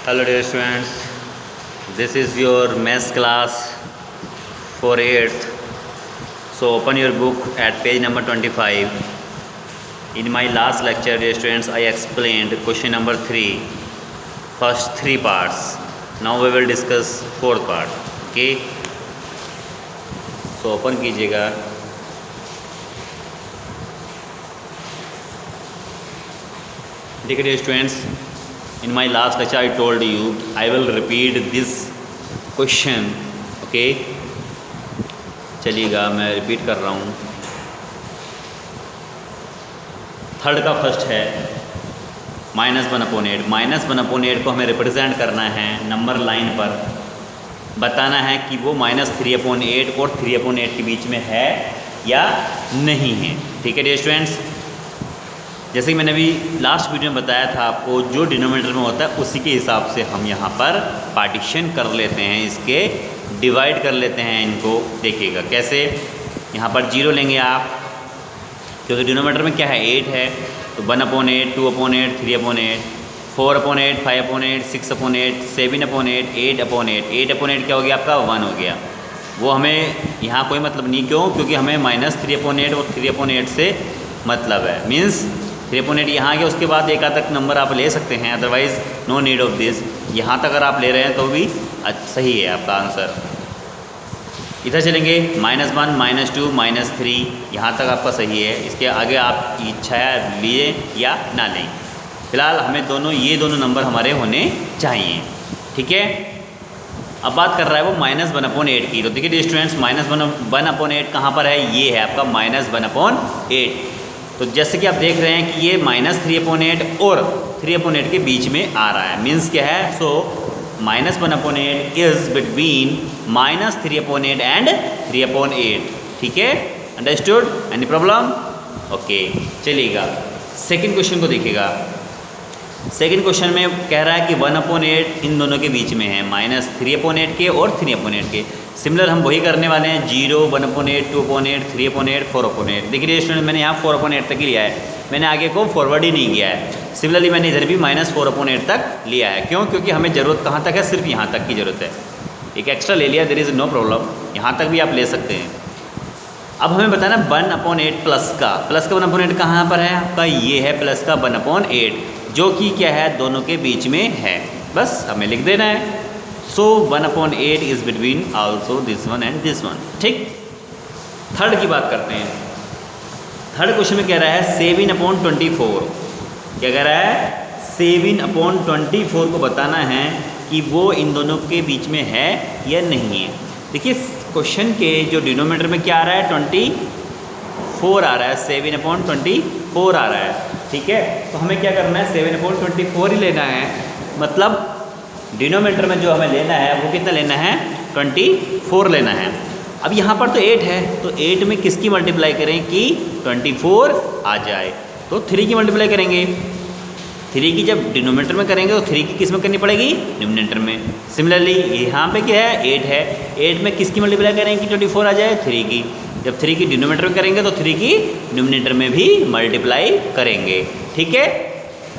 Hello dear students, this is your maths class for 8th. So open your book at page number 25. In my last lecture dear students, I explained question number 3, first 3 parts. Now we will discuss 4th part. Okay. So open कीजिएगा. देखिए dear students, in my last lecture I told you I will repeat this question. Okay, चलिएगा मैं repeat कर रहा हूँ. Third का first है -1/8. -1/8 को हमें रिप्रेजेंट करना है नंबर लाइन पर. बताना है कि वो -3/8 और 3/8 के बीच में है या नहीं है. ठीक है डियर स्टूडेंट्स, जैसे कि मैंने अभी लास्ट वीडियो में बताया था आपको, जो डिनोमिनेटर में होता है उसी के हिसाब से हम यहाँ पर पार्टीशन कर लेते हैं, इसके डिवाइड कर लेते हैं इनको. देखिएगा कैसे. यहाँ पर 0 लेंगे आप, क्योंकि डिनोमिनेटर में क्या है 8 है, तो 1/8, 2/8, 3/8, 4/8, 5/8, 6/8, 7/8, 8/8. 8/8 क्या हो गया आपका 1 हो गया. वो हमें यहाँ कोई मतलब नहीं. क्यों? क्योंकि हमें -3/8 और 3/8 से मतलब है. मीन्स 3/8 यहाँ आ गया, उसके बाद एक आध तक नंबर आप ले सकते हैं, otherwise no need of this. यहाँ तक अगर आप ले रहे हैं तो भी सही है आपका आंसर. इधर चलेंगे -1, -2, -3, यहाँ तक आपका सही है. इसके आगे आप इच्छा लिए या ना लें. फिलहाल हमें ये दोनों नंबर हमारे होने चाहिए. ठीक है. अब बात कर रहा है वो -1/8 की. तो देखिए स्टूडेंट्स, -1/8 कहाँ पर है? ये है आपका -1/8. तो जैसे कि आप देख रहे हैं कि ये -3/8 और 3/8 के बीच में आ रहा है. मीन्स क्या है? सो -1/8 इज बिटवीन -3/8 एंड 3/8. ठीक है, अंडरस्टूड? Any problem? ओके, चलिएगा सेकंड क्वेश्चन को देखिएगा. सेकंड क्वेश्चन में कह रहा है कि 1/8 इन दोनों के बीच में है, -3/8 के और 3/8 के. सिमिलर हम वही करने वाले हैं. 0, 1/8, 2/8, 3/8, 4/8. देखिए स्टूडेंट, मैंने यहाँ 4/8 तक ही लिया है, मैंने आगे को फॉरवर्ड ही नहीं किया है. सिमिलरली मैंने इधर भी -4/8 तक लिया है. क्यों? क्योंकि हमें ज़रूरत कहाँ तक है? सिर्फ यहाँ तक की ज़रूरत है. एक एक्स्ट्रा ले लिया, देयर इज़ नो प्रॉब्लम. यहाँ तक भी आप ले सकते हैं. अब हमें बताना 1/8 प्लस का 1/8 कहाँ पर है आपका? ये है प्लस का 1/8, जो कि क्या है? दोनों के बीच में है. बस हमें लिख देना है. सो 1/8 is between also this one and this one. ठीक. थर्ड की बात करते हैं. थर्ड क्वेश्चन में कह रहा है 7/24. क्या कह रहा है? 7/24 को बताना है कि वो इन दोनों के बीच में है या नहीं है. देखिए क्वेश्चन के जो डिनोमिनेटर में क्या आ रहा है? 24 आ रहा है. 7/24 आ रहा है. ठीक है. तो हमें क्या करना है? 7/24 ही लेना है. मतलब डिनोमिनेटर में जो हमें लेना है वो कितना लेना है? 24 लेना है. अब यहाँ पर तो 8 है, तो 8 में किसकी मल्टीप्लाई करें कि 24 आ जाए? तो 3 की मल्टीप्लाई करेंगे. 3 की जब डिनोमिनेटर में करेंगे तो 3 की किस में करनी पड़ेगी? डिनोमिनेटर में. सिमिलरली यहाँ पे क्या है? 8 है. 8 में किसकी मल्टीप्लाई करें कि 24 आ जाए? 3 की. जब 3 की डिनोमिनेटर में करेंगे तो 3 की डिनोमिनेटर में भी मल्टीप्लाई करेंगे. ठीक है.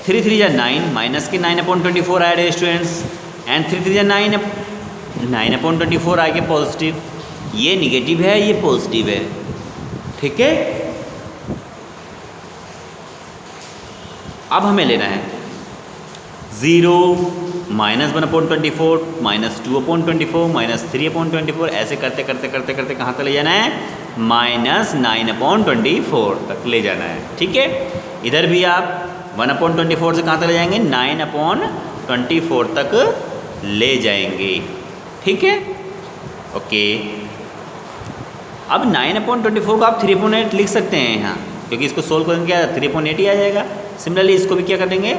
3 3 जा 9, माइनस के 9/24 आया है स्टूडेंट्स. एंड 3 3 जा 9, 9/24 आ गया पॉजिटिव. ये निगेटिव है, ये पॉजिटिव है. ठीक है. अब हमें लेना है 0, -1/24, -2/24, -3/24. ऐसे करते करते करते करते कहाँ तक ले जाना है? -9/24 तक ले जाना है. ठीक है. इधर भी आप 1/24 से कहाँ तक ले जाएंगे? 9/24 तक ले जाएंगे. ठीक है. ओके. अब 9/24 को आप 3/8 लिख सकते हैं यहाँ, क्योंकि इसको सोल्व करेंगे क्या 3/8 ही आ जाएगा. सिमिलरली इसको भी क्या कर देंगे?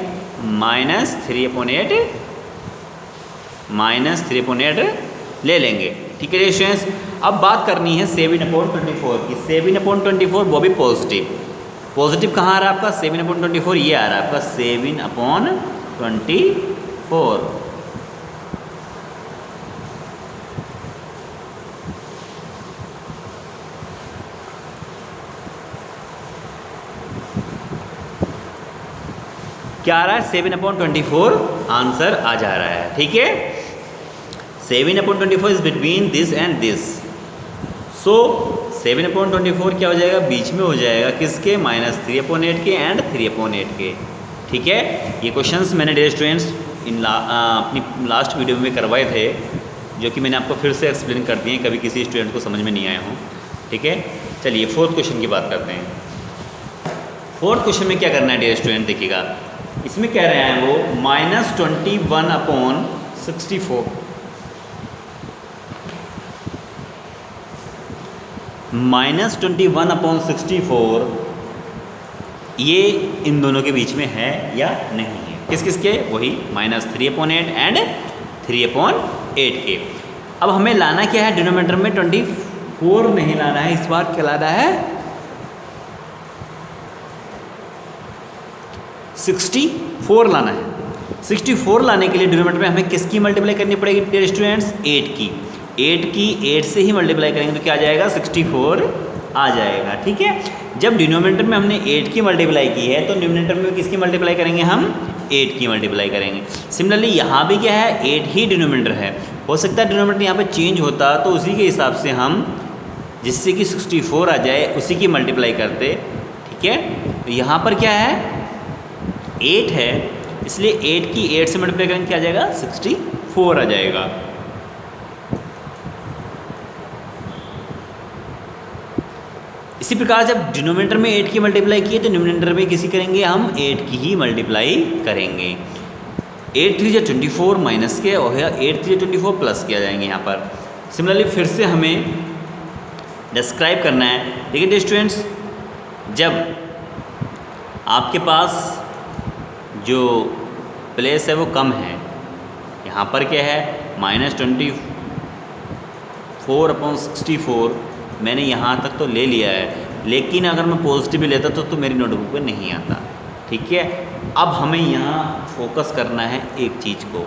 -3/8 ले लेंगे. ठीक है स्टूडेंट्स. अब बात करनी है 7/24 की. 7/24 वो भी पॉजिटिव. पॉजिटिव कहाँ आ रहा है आपका? 7/24 ये आ रहा है आपका 7/24. क्या आ रहा है 7/24 आंसर आ जा रहा है। ठीक है, 7/24 is between this and this. So 7/24 क्या हो जाएगा, बीच में हो जाएगा किसके, -3/8 के एंड 3/8 के। ठीक है, ये क्वेश्चंस मैंने डियर स्टूडेंट्स अपनी लास्ट वीडियो में करवाए थे, जो कि मैंने आपको फिर से एक्सप्लेन कर दिए, कभी किसी स्टूडेंट को समझ में नहीं आया हो। ठीक है, चलिए फोर्थ क्वेश्चन की बात करते हैं। फोर्थ क्वेश्चन में क्या करना है डियर स्टूडेंट, देखिएगा इसमें कह रहे हैं वो -21/64 -21/64 ये इन दोनों के बीच में है या नहीं है, किस किस के, वही -3/8 एंड 3/8 के। अब हमें लाना क्या है, डिनोमिनेटर में 24 नहीं लाना है, इस बार क्या लाना है 64 लाना है। 64 लाने के लिए डिनोमिनेटर में हमें किसकी मल्टीप्लाई करनी पड़ेगी डियर स्टूडेंट्स, 8 की। 8 से ही मल्टीप्लाई करेंगे तो क्या आ जाएगा 64 आ जाएगा। ठीक है, जब डिनोमिनेटर में हमने 8 की मल्टीप्लाई की है तो डिनोमिनेटर में किसकी मल्टीप्लाई करेंगे, हम 8 की मल्टीप्लाई करेंगे। सिमिलरली यहाँ भी क्या है, 8 ही डिनोमिनेटर है, हो सकता है डिनोमिनेटर यहाँ पे चेंज होता तो उसी के हिसाब से हम जिससे कि 64 आ जाए उसी की मल्टीप्लाई करते। ठीक है, तो यहाँ पर क्या है 8 है, इसलिए 8 की 8 से मल्टीप्लाई करेंगे क्या आ जाएगा 64 आ जाएगा। इसी प्रकार जब डिनोमिनेटर में 8 की मल्टीप्लाई की है तो न्यूमिनेटर में किसी करेंगे, हम 8 की ही मल्टीप्लाई करेंगे। 8 3 जो 24 माइनस के और 8 3 24 प्लस के आ जाएंगे यहाँ पर। सिमिलरली फिर से हमें डिस्क्राइब करना है। देखिए डियर स्टूडेंट्स, जब आपके पास जो प्लेस है वो कम है, यहाँ पर क्या है -24/64 मैंने यहाँ तक तो ले लिया है, लेकिन अगर मैं पॉजिटिव लेता तो मेरी नोटबुक में नहीं आता। ठीक है, अब हमें यहाँ फोकस करना है एक चीज़ को,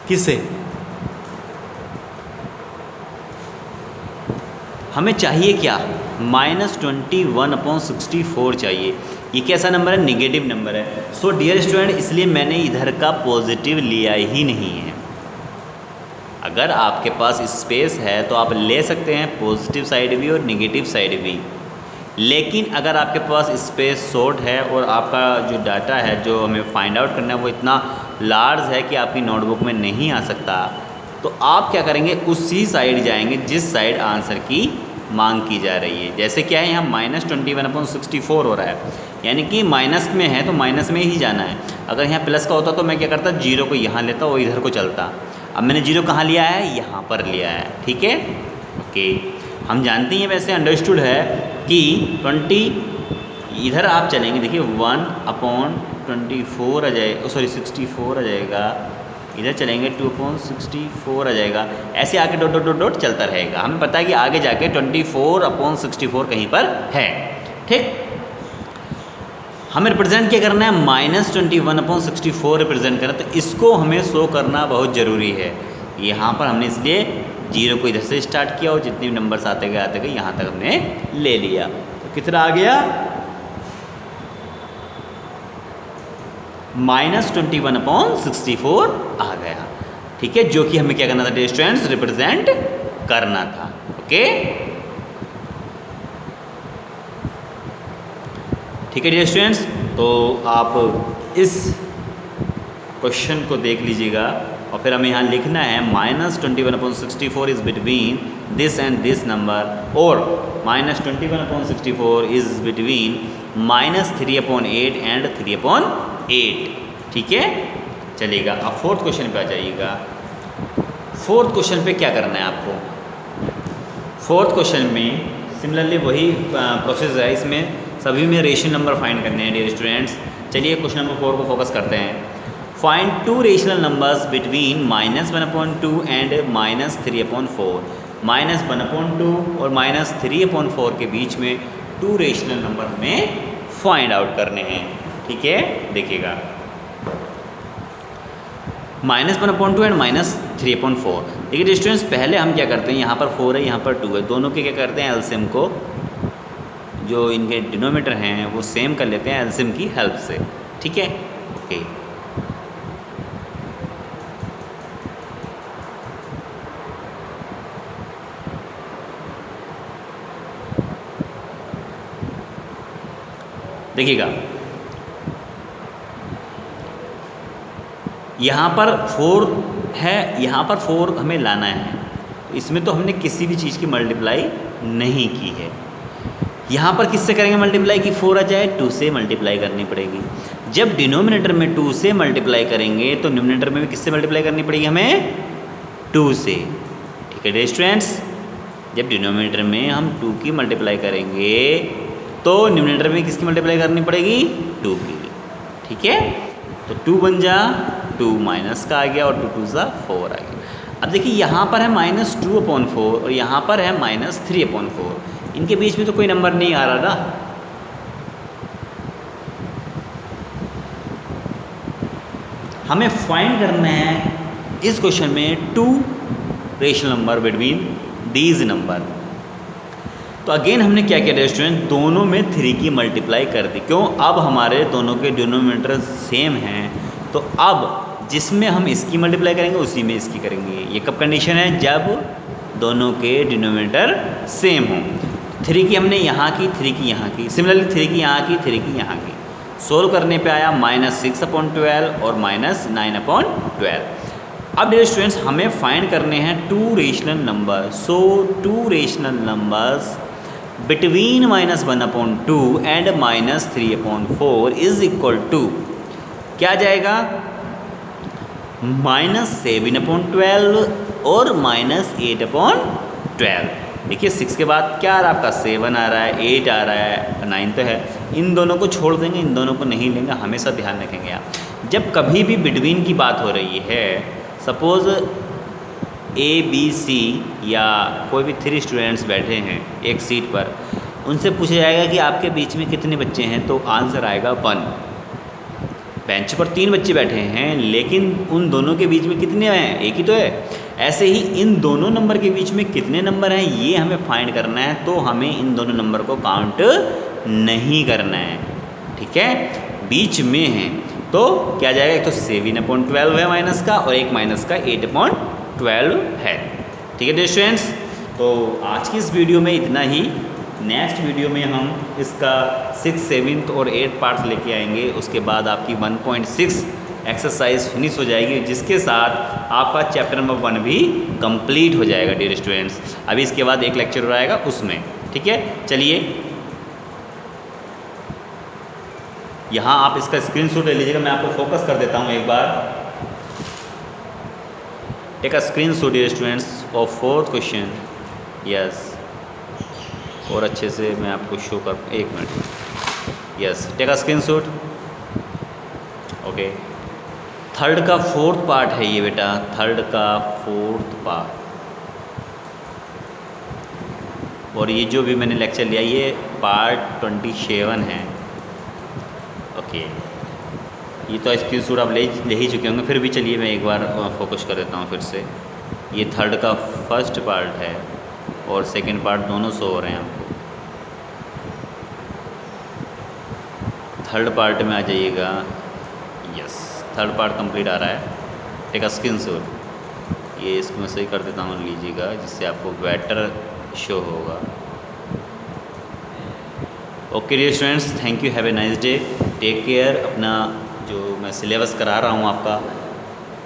किसे, हमें चाहिए क्या, -21/64 चाहिए। ये कैसा नंबर है, नेगेटिव नंबर है। सो डियर स्टूडेंट, इसलिए मैंने इधर का पॉजिटिव लिया ही नहीं है। अगर आपके पास स्पेस है तो आप ले सकते हैं पॉजिटिव साइड भी और नेगेटिव साइड भी, लेकिन अगर आपके पास स्पेस शॉर्ट है और आपका जो डाटा है जो हमें फाइंड आउट करना है वो इतना लार्ज है कि आपकी नोटबुक में नहीं आ सकता, तो आप क्या करेंगे, उसी साइड जाएंगे जिस साइड आंसर की मांग की जा रही है। जैसे क्या है, यहाँ -21/64 हो रहा है, यानी कि माइनस में है तो माइनस में ही जाना है। अगर यहाँ प्लस का होता तो मैं क्या करता, 0 को यहाँ लेता और इधर को चलता। अब मैंने 0 कहाँ लिया है, यहाँ पर लिया है। ठीक है, ओके, हम जानते हैं वैसे अंडरस्टूड है कि 20 इधर आप चलेंगे, देखिए 1/24 आ जाएगा, सॉरी 64 आ जाएगा, इधर चलेंगे 2/64 आ जाएगा, ऐसे आके डॉट डॉट डॉट डॉट चलता रहेगा। हमें पता है कि आगे जाके 24/64 कहीं पर है। ठीक, हमें रिप्रेजेंट क्या करना है, -21/64 रिप्रेजेंट करना, तो इसको हमें शो करना बहुत ज़रूरी है। यहाँ पर हमने इसलिए 0 को इधर से स्टार्ट किया और जितने भी नंबर्स आते गए यहाँ तक हमने ले लिया। तो कितना आ गया, -21/64 आ गया। ठीक है, जो कि हमें क्या करना था डियर स्टूडेंट्स, रिप्रेजेंट करना था। ओके, ठीक है डियर स्टूडेंट्स, तो आप इस क्वेश्चन को देख लीजिएगा और फिर हमें यहाँ लिखना है -21/64 is between this and this number, और -21/64 इज़ बिटवीन -3/8 एंड 3/8। ठीक है, चलिएगा अब फोर्थ क्वेश्चन पे आ जाइएगा। फोर्थ क्वेश्चन पे क्या करना है आपको, फोर्थ क्वेश्चन में सिमिलरली वही प्रोसेस है, इसमें सभी में रेशनल नंबर फाइंड करने हैं डियर स्टूडेंट्स। चलिए क्वेश्चन नंबर 4 को फोकस करते हैं। Find 2 rational numbers between -1/2 and -3/4। -1/2 और -3/4 के बीच में 2 रेशनल नंबर हमें फाइंड आउट करने हैं। ठीक है, देखिएगा -1/2 एंड -3/4। देखिए स्टूडेंट्स, पहले हम क्या करते हैं, यहाँ पर 4 है, यहाँ पर 2 है, दोनों के क्या करते हैं, एलसीएम को, जो इनके डिनोमिनेटर हैं वो सेम कर लेते हैं एलसीएम की हेल्प से। ठीक है, ओके। देखिएगा यहाँ पर 4 है, यहाँ पर 4 हमें लाना है, तो इसमें तो हमने किसी भी चीज़ की मल्टीप्लाई नहीं की है। यहाँ पर किससे करेंगे मल्टीप्लाई कि 4 आ जाए, 2 से मल्टीप्लाई करनी पड़ेगी। जब डिनोमिनेटर में 2 से मल्टीप्लाई करेंगे तो न्यूमिनेटर में भी किससे मल्टीप्लाई करनी पड़ेगी हमें, 2 से। ठीक है डियर स्टूडेंट्स, जब डिनोमिनेटर में हम 2 की मल्टीप्लाई करेंगे तो न्यूमिनेटर में किसकी मल्टीप्लाई करनी पड़ेगी, 2 की। ठीक है, तो 2 बन जा 2 माइनस का आ गया और 2 2 सा 4 आ गया। अब देखिए यहाँ पर है -2/4 और यहाँ पर है -3/4, इनके बीच में तो कोई नंबर नहीं आ रहा ना। हमें फाइंड करना है इस क्वेश्चन में 2 rational number between these number. तो अगेन हमने क्या किया स्टूडेंट, दोनों में 3 की मल्टीप्लाई कर दी। क्यों, अब हमारे दोनों के डिनोमिनेटर सेम हैं, तो अब जिसमें हम इसकी मल्टीप्लाई करेंगे उसी में इसकी करेंगे। ये कब कंडीशन है, जब दोनों के डिनोमिनेटर सेम हो। 3 की हमने यहाँ की, 3 की यहाँ की, सिमिलरली 3 की यहाँ की, 3 की यहाँ की। सोल्व करने पे आया -6/12 और -9/12। अब डियर स्टूडेंट्स हमें फाइंड करने हैं 2 rational number. So 2 rational numbers between -1/2 and -3/4 is equal to क्या जाएगा, -7/12 और -8/12। देखिए 6 के बाद क्या आ रहा है आपका, 7 आ रहा है, 8 आ रहा है, 9 तो है। इन दोनों को छोड़ देंगे, इन दोनों को नहीं लेंगे। हमेशा ध्यान रखेंगे आप, जब कभी भी बिटवीन की बात हो रही है, सपोज़ ABC या कोई भी 3 स्टूडेंट्स बैठे हैं एक सीट पर, उनसे पूछा जाएगा कि आपके बीच में कितने बच्चे हैं, तो आंसर आएगा 1। बेंच पर 3 बच्चे बैठे हैं लेकिन उन दोनों के बीच में कितने हैं, एक ही तो है। ऐसे ही इन दोनों नंबर के बीच में कितने नंबर हैं ये हमें फाइंड करना है, तो हमें इन दोनों नंबर को काउंट नहीं करना है। ठीक है, बीच में है तो क्या जाएगा, एक तो 7/12 है माइनस का और एक माइनस का 8/12 है। ठीक है डियर स्टूडेंट्स, तो आज की इस वीडियो में इतना ही। नेक्स्ट वीडियो में हम इसका 6th, 7th और 8th पार्ट्स लेके आएंगे। उसके बाद आपकी 1.6 एक्सरसाइज फिनिश हो जाएगी, जिसके साथ आपका चैप्टर नंबर 1 भी कंप्लीट हो जाएगा डियर स्टूडेंट्स। अभी इसके बाद एक लेक्चर आएगा उसमें। ठीक है, चलिए यहाँ आप इसका स्क्रीनशॉट ले लीजिएगा, मैं आपको फोकस कर देता हूँ एक बार। Take a screenshot dear students of 4th question. Yes, और अच्छे से मैं आपको शो कर, 1 मिनट। Yes, take a screenshot. Okay, 3rd का 4th पार्ट है ये बेटा, 3rd का 4th पार्ट। और ये जो भी मैंने लेक्चर लिया ये पार्ट 27 है। ओके, ये तो स्क्रीनशॉट आप ले ही चुके होंगे, फिर भी चलिए मैं एक बार फोकस कर देता हूँ फिर से। ये 3rd का 1st पार्ट है और 2nd पार्ट दोनों शो हो रहे हैं आपको। 3rd पार्ट में आ जाइएगा। यस, 3rd पार्ट कंप्लीट आ रहा है। Take a screenshot. ये इसको मैं सही कर देता हूँ, लीजिएगा, जिससे आपको बेटर शो होगा। Okay dear students, thank you, have a nice day, take care. अपना जो मैं सिलेबस करा रहा हूँ आपका,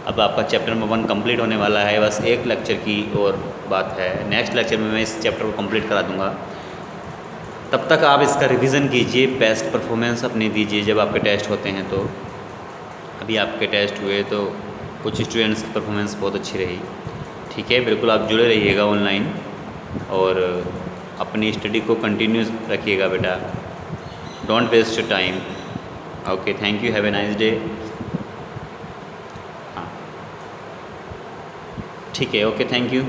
अब आपका चैप्टर नंबर 1 कंप्लीट होने वाला है। बस एक लेक्चर की और बात है, नेक्स्ट लेक्चर में मैं इस चैप्टर को कंप्लीट करा दूँगा। तब तक आप इसका रिवीजन कीजिए, बेस्ट परफॉर्मेंस अपनी दीजिए जब आपके टेस्ट होते हैं। तो अभी आपके टेस्ट हुए तो कुछ स्टूडेंट्स की परफॉर्मेंस बहुत अच्छी रही। ठीक है, बिल्कुल आप जुड़े रहिएगा ऑनलाइन और अपनी स्टडी को कंटिन्यूस रखिएगा बेटा। Don't waste your time. Okay, thank you, have a nice day. हाँ ठीक है, ओके, थैंक यू।